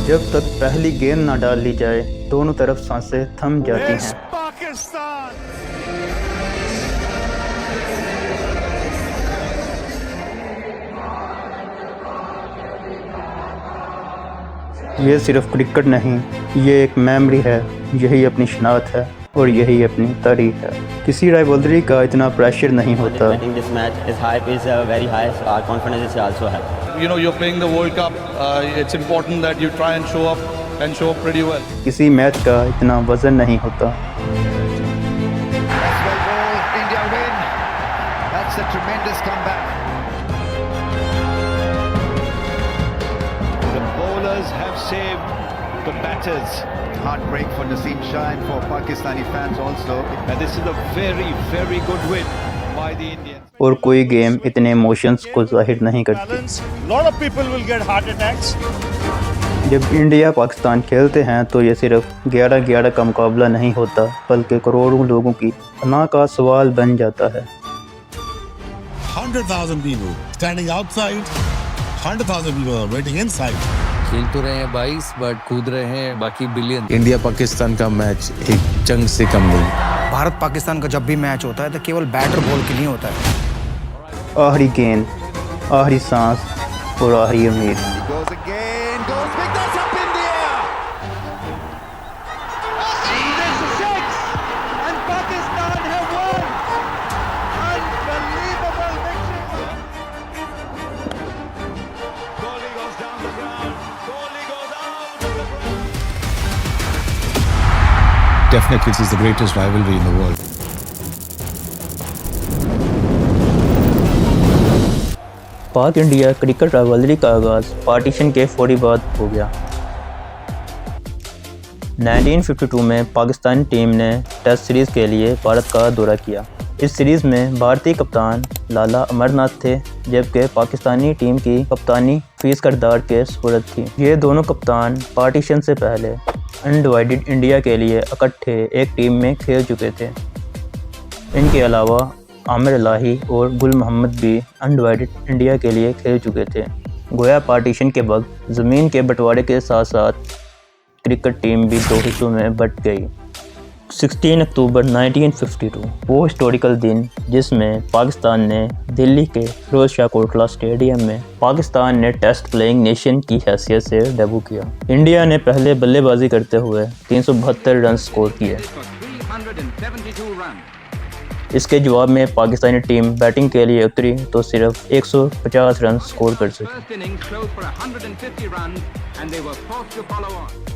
जब तक पहली गेंद ना डाल ली जाए दोनों तरफ सांसें थम जाती हैं। ये सिर्फ क्रिकेट नहीं, ये एक मेमोरी है, यही अपनी शनाख्त है और यही अपनी तारीख है। किसी राइवलरी का इतना प्रेशर नहीं होता। किसी मैच का इतना वजन नहीं होता। The batters, heartbreak for Naseem Shah and for Pakistani fans also. And this is a very, very good win by the Indians. और कोई गेम इतने इमोशंस को जाहिर नहीं करती। Lot of people will get heart attacks. जब India Pakistan खेलते हैं तो ये सिर्फ 11-11 का मुकाबला नहीं होता, बल्कि करोड़ों लोगों की पनाह का सवाल बन जाता है। 100,000 people standing outside, 100,000 people are waiting inside. खेल तो रहे हैं 22 बट कूद रहे हैं बाकी बिलियन। इंडिया पाकिस्तान का मैच एक जंग से कम नहीं। भारत पाकिस्तान का जब भी मैच होता है तो केवल बैट और बॉल के नहीं होता है। आखिरी गेंद, आखिरी सांस और आखिरी उम्मीद। Definitely this is the greatest rivalry in the world. पाक इंडिया क्रिकेट राइवलरी का आगाज़ पार्टीशन के फौरी बाद हो गया। 1952 में पाकिस्तानी टीम ने टेस्ट सीरीज़ के लिए भारत का दौरा किया। इस सीरीज़ में भारतीय कप्तान लाला अमरनाथ थे, जबकि पाकिस्तानी टीम की कप्तानी फीस करदार के सुपुर्द थी। ये दोनों कप्तान पार्टीशन से पहले अनडिवाइडेड इंडिया के लिए इकट्ठे एक टीम में खेल चुके थे। इनके अलावा आमिर इलाही और गुल मोहम्मद भी अनडिवाइडेड इंडिया के लिए खेल चुके थे। गोया पार्टीशन के वक्त ज़मीन के बंटवारे के साथ साथ क्रिकेट टीम भी दो हिस्सों में बंट गई। 16 अक्टूबर 1952 वो हिस्टोरिकल दिन जिसमें पाकिस्तान ने दिल्ली के फिरोज शाह कोटला स्टेडियम में पाकिस्तान ने टेस्ट प्लेइंग नेशन की हैसियत से डेब्यू किया। इंडिया ने पहले बल्लेबाजी करते हुए 372 रन स्कोर किए। इसके जवाब में पाकिस्तानी टीम बैटिंग के लिए उतरी तो सिर्फ 150 रन स्कोर कर सकी।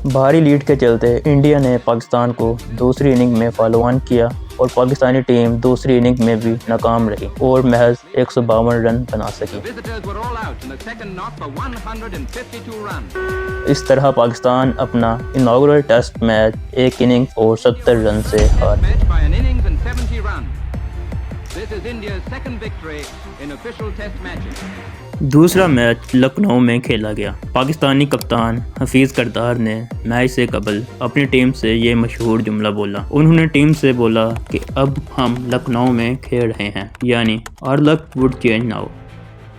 भारी लीड के चलते इंडिया ने पाकिस्तान को दूसरी इनिंग में फॉलो ऑन किया और पाकिस्तानी टीम दूसरी इनिंग में भी नाकाम रही और महज 152 रन बना सकी। इस तरह पाकिस्तान अपना इनॉग्रल टेस्ट मैच एक इनिंग और 70 रन से हार। दूसरा मैच लखनऊ में खेला गया। पाकिस्तानी कप्तान हफीज़ करदार ने मैच से कबल अपनी टीम से ये मशहूर जुमला बोला। उन्होंने टीम से बोला कि अब हम लखनऊ में खेल रहे हैं, यानी our luck would change now.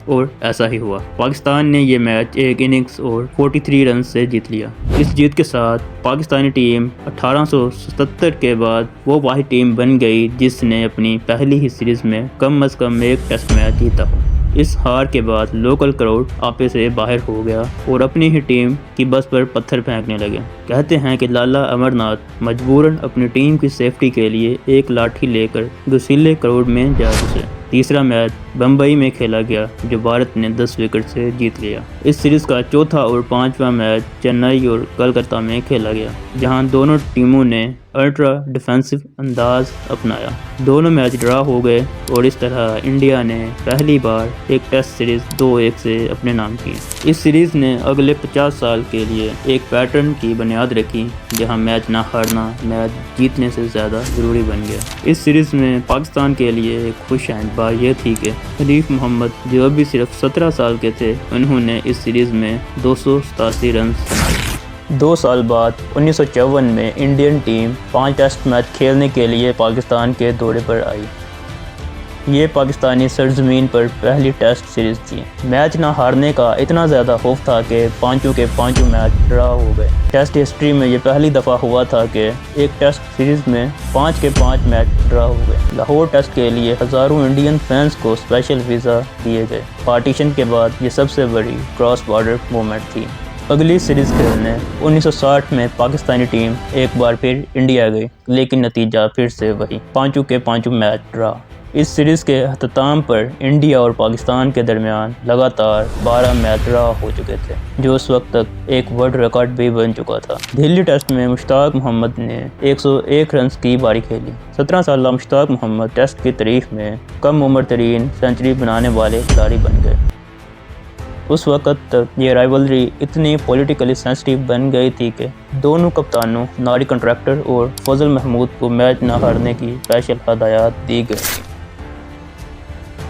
और ऐसा ही हुआ। पाकिस्तान ने ये मैच एक इनिंग्स और 43 रन से जीत लिया। इस जीत के साथ पाकिस्तानी टीम 1877 के बाद वो वाहिद टीम बन गई जिसने अपनी पहली ही सीरीज़ में कम से कम एक टेस्ट मैच जीता हो। इस हार के बाद लोकल क्राउड आपे से बाहर हो गया और अपनी ही टीम की बस पर पत्थर फेंकने लगे। कहते हैं कि लाला अमरनाथ मजबूरन अपनी टीम की सेफ्टी के लिए एक लाठी लेकर जोशीले क्राउड में जा घुसे। तीसरा मैच बम्बई में खेला गया जो भारत ने 10 विकेट से जीत लिया। इस सीरीज़ का चौथा और पांचवा मैच चेन्नई और कलकत्ता में खेला गया, जहां दोनों टीमों ने अल्ट्रा डिफेंसिव अंदाज अपनाया। दोनों मैच ड्रा हो गए और इस तरह इंडिया ने पहली बार एक टेस्ट सीरीज़ 2-1 से अपने नाम की। इस सीरीज़ ने अगले 50 साल के लिए एक पैटर्न की बुनियाद रखी, जहां मैच ना हारना मैच जीतने से ज़्यादा ज़रूरी बन गया। इस सीरीज़ में पाकिस्तान के लिए एक खुश बात यह थी कि खलीफ मोहम्मद जो अभी सिर्फ 17 साल के थे, उन्होंने इस सीरीज़ में 287 रन बनाए। 2 साल बाद 1954 में इंडियन टीम 5 टेस्ट मैच खेलने के लिए पाकिस्तान के दौरे पर आई। ये पाकिस्तानी सरजमीन पर पहली टेस्ट सीरीज थी। मैच ना हारने का इतना ज़्यादा खौफ था कि पांचों के पांचों मैच ड्रा हो गए। टेस्ट हिस्ट्री में ये पहली दफ़ा हुआ था कि एक टेस्ट सीरीज में 5 के 5 मैच ड्रा हो गए। लाहौर टेस्ट के लिए हज़ारों इंडियन फैंस को स्पेशल वीज़ा दिए गए। पार्टीशन के बाद ये सबसे बड़ी क्रॉस बॉर्डर मूवमेंट थी। अगली सीरीज़ खेलने 1960 में पाकिस्तानी टीम एक बार फिर इंडिया गई, लेकिन नतीजा फिर से वही, पांचों के पांचों मैच ड्रा। इस सीरीज़ के अख्ताम पर इंडिया और पाकिस्तान के दरमियान लगातार 12 मैच ड्रा हो चुके थे, जो उस वक्त तक एक वर्ल्ड रिकॉर्ड भी बन चुका था। दिल्ली टेस्ट में मुश्ताक मोहम्मद ने 101 रन की पारी खेली। 17 साल मुश्ताक मोहम्मद टेस्ट की तारीख में कम उम्र तरीन सेंचुरी बनाने वाले खिलाड़ी बन गए। उस वक्त तक ये राइवलरी इतनी पॉलिटिकली सेंसिटिव बन गई थी कि दोनों कप्तानों नारी कॉन्ट्रैक्टर और फजल महमूद को मैच न हारने की स्पेशल हदायत दी गई थी।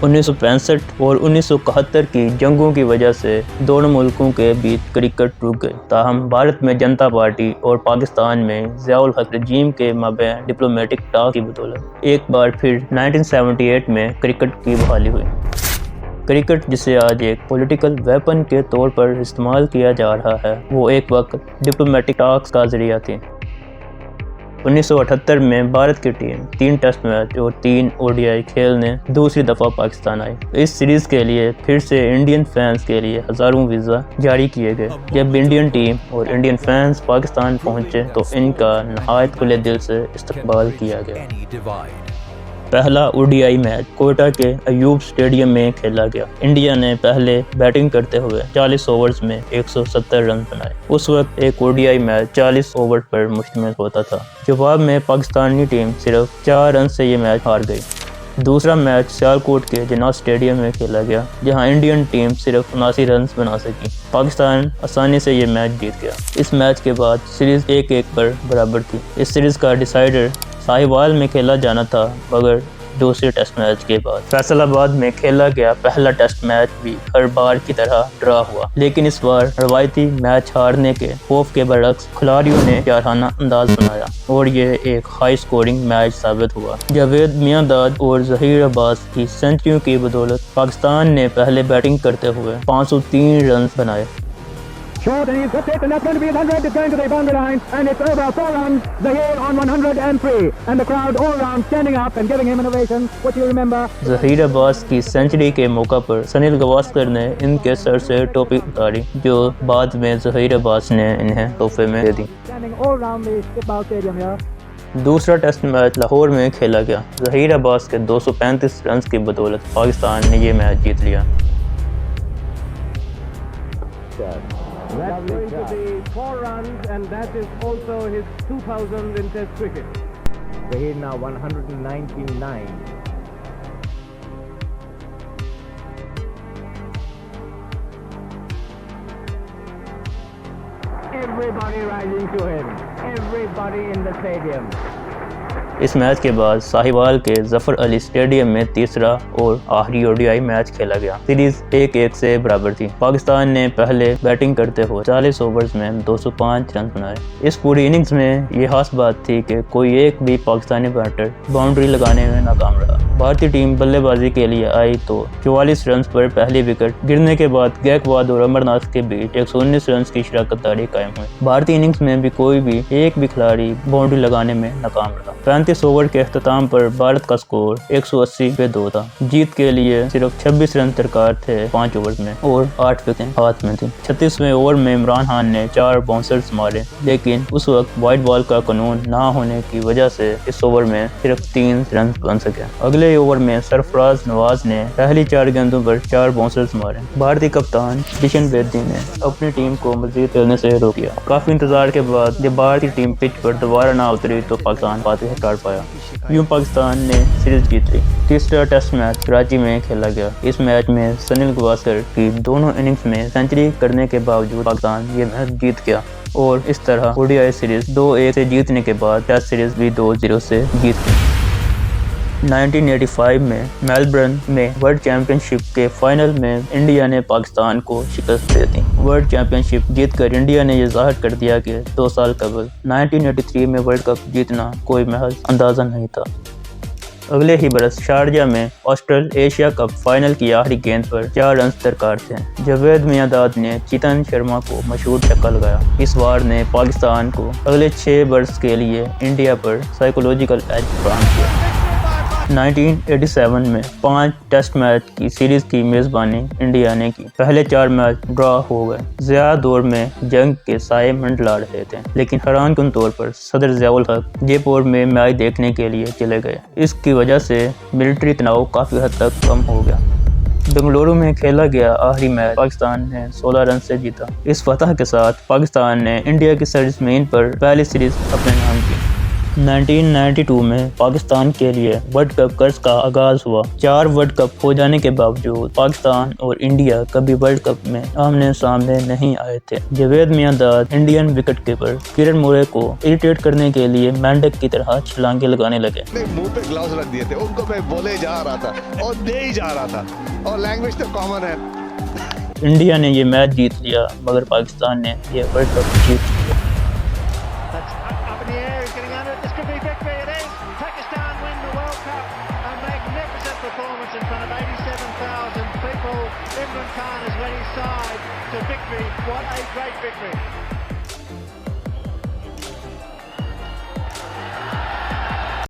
1965 और 1971 की जंगों की वजह से दोनों मुल्कों के बीच क्रिकेट रुक गए। ताहम भारत में जनता पार्टी और पाकिस्तान में ज़ियाउल हक रजीम के माबैन डिप्लोमेटिक टाक की बदौलत एक बार फिर 1978 में क्रिकेट की बहाली हुई। क्रिकेट, जिसे आज एक पॉलिटिकल वेपन के तौर पर इस्तेमाल किया जा रहा है, वो एक वक्त डिप्लोमेटिक टाक्स का जरिया थी। 1978 में भारत की टीम 3 टेस्ट मैच और 3 ODI खेलने दूसरी दफ़ा पाकिस्तान आई। इस सीरीज़ के लिए फिर से इंडियन फैंस के लिए हज़ारों वीज़ा जारी किए गए। जब इंडियन टीम और इंडियन फैंस पाकिस्तान पहुंचे तो इनका नहायत खुले दिल से इस्तकबाल किया गया। पहला ODI मैच कोयटा के अयूब स्टेडियम में खेला गया। इंडिया ने पहले बैटिंग करते हुए 40 ओवर्स में 170 रन बनाए। उस वक्त एक ODI मैच 40 ओवर पर मुश्तमिल होता था। जवाब में पाकिस्तानी टीम सिर्फ 4 रन से ये मैच हार गई। दूसरा मैच सियालकोट के जिन्ना स्टेडियम में खेला गया, जहां इंडियन टीम सिर्फ 79 रन बना सकी। पाकिस्तान आसानी से ये मैच जीत गया। इस मैच के बाद सीरीज़ 1-1 पर बराबर थी। इस सीरीज़ का डिसाइडर साहिवाल में खेला जाना था, मगर दूसरे टेस्ट मैच के बाद फैसलाबाद में खेला गया पहला टेस्ट मैच भी हर बार की तरह ड्रा हुआ, लेकिन इस बार रवायती मैच हारने के खौफ के बरक्स खिलाड़ियों ने याराना अंदाज बनाया और ये एक हाई स्कोरिंग मैच साबित हुआ। जावेद मियांदाद और जहीर अब्बास की सेंचुरियों की बदौलत पाकिस्तान ने पहले बैटिंग करते हुए 503 रन बनाए। Short and he's got it, and that's going to be 100. It's going to the boundary line, and it's over 4 runs. Zahir on 103, and the crowd all round standing up and giving him an ovation. What do you remember? Zaheer Abbas की century के मौका पर सुनील गावस्कर ने इनके sir से टोपी उतारी, जो बाद में जहीर अब्बास ने इन्हें तोहफे में दे दी। Standing all round the Iqbal Stadium here. दूसरा टेस्ट मैच लाहौर में खेला गया। जहीर अब्बास के 235 रन की बदौलत पाकिस्तान ने ये मैच जीत लिया। That's going to be 4 runs, and that is also his 2000 in Test cricket. Zahir now 199. Everybody rising to him. Everybody in the stadium. इस मैच के बाद साहिवाल के जफर अली स्टेडियम में तीसरा और आखिरी ODI मैच खेला गया। सीरीज 1-1 से बराबर थी। पाकिस्तान ने पहले बैटिंग करते हुए 40 ओवर्स में 205 रन बनाए। इस पूरी इनिंग्स में ये खास बात थी कि कोई एक भी पाकिस्तानी बैटर बाउंड्री लगाने में नाकाम रहा। भारतीय टीम बल्लेबाजी के लिए आई तो 44 रन पर पहली विकेट गिरने के बाद गायकवाड और अमरनाथ के बीच 119 रन की शराकतदारी कायम हुई। भारतीय इनिंग्स में भी कोई भी एक भी खिलाड़ी बाउंड्री लगाने में नाकाम रहा। 35 ओवर के अख्ताम पर भारत का स्कोर 180 पे 2 था। जीत के लिए सिर्फ 26 रन दरकार थे 5 ओवर में और 8 विकेटें हाथ में थी। 36वें ओवर में इमरान खान ने 4 बाउंसर्स मारे, लेकिन उस वक्त वाइड बॉल का कानून ना होने की वजह से इस ओवर में सिर्फ 3 रन बन सके। अगले ओवर में सरफराज नवाज ने पहली 4 गेंदों पर 4 बाउंसर्स मारे। भारतीय कप्तान किशन बेदी ने अपनी टीम को मजीद खेलने से रोक दिया। काफी इंतजार के बाद जब भारतीय टीम पिच पर दोबारा ना उतरी तो पाकिस्तान फातह कर पाया। यूं पाकिस्तान ने सीरीज जीत ली। तीसरा टेस्ट मैच कराची में खेला गया। इस मैच में सुनील गावस्कर की दोनों इनिंग्स में सेंचुरी करने के बावजूद पाकिस्तान ये मैच जीत गया और इस तरह ODI सीरीज 2-1 से जीतने के बाद टेस्ट सीरीज भी 2-0 से जीत गई। 1985 में मेलबर्न में वर्ल्ड चैंपियनशिप के फाइनल में इंडिया ने पाकिस्तान को शिकस्त दे दी। वर्ल्ड चैंपियनशिप जीतकर इंडिया ने यह जाहिर कर दिया कि 2 साल कबल 1983 में वर्ल्ड कप जीतना कोई महज अंदाज़ा नहीं था। अगले ही बरस शारजा में ऑस्ट्रेल एशिया कप फाइनल की आखिरी गेंद पर 4 रन दरकार थे। जावेद मियांदाद ने चेतन शर्मा को मशहूर छक्का लगाया। इस वार ने पाकिस्तान को अगले 6 वर्ष के लिए इंडिया पर साइकोलॉजिकल एज फराहम किया। 1987 में 5 टेस्ट मैच की सीरीज की मेजबानी इंडिया ने की। पहले 4 मैच ड्रॉ हो गए। ज़्यादा दौर में जंग के साए मंडला रहे थे, लेकिन हैरानकुन तौर पर सदर ज़ियाउल हक जयपुर में मैच देखने के लिए चले गए। इसकी वजह से मिलिट्री तनाव काफ़ी हद तक कम हो गया। बेंगलुरु में खेला गया आखिरी मैच पाकिस्तान ने 16 रन से जीता। इस फतह के साथ पाकिस्तान ने इंडिया की सरजमीन पर पहली सीरीज अपने नाम की। 1992 में पाकिस्तान के लिए वर्ल्ड कप कर्ज का आगाज हुआ। 4 वर्ल्ड कप हो जाने के बावजूद पाकिस्तान और इंडिया कभी वर्ल्ड कप में आमने सामने नहीं आए थे। जावेद मियांदाद इंडियन विकेटकीपर किरण मोरे को इरिटेट करने के लिए मेंढक की तरह छलांगे लगाने लगे। मुंह पे ग्लव्स रख दिए थे, उनको मैं बोले जा रहा था और दे ही जा रहा था, और लैंग्वेज तो कॉमन है। इंडिया ने ये मैच जीत लिया, मगर पाकिस्तान ने ये वर्ल्ड कप जीत लिया। In front of 87,000 people, Imran Khan has led his side to victory. What a great victory.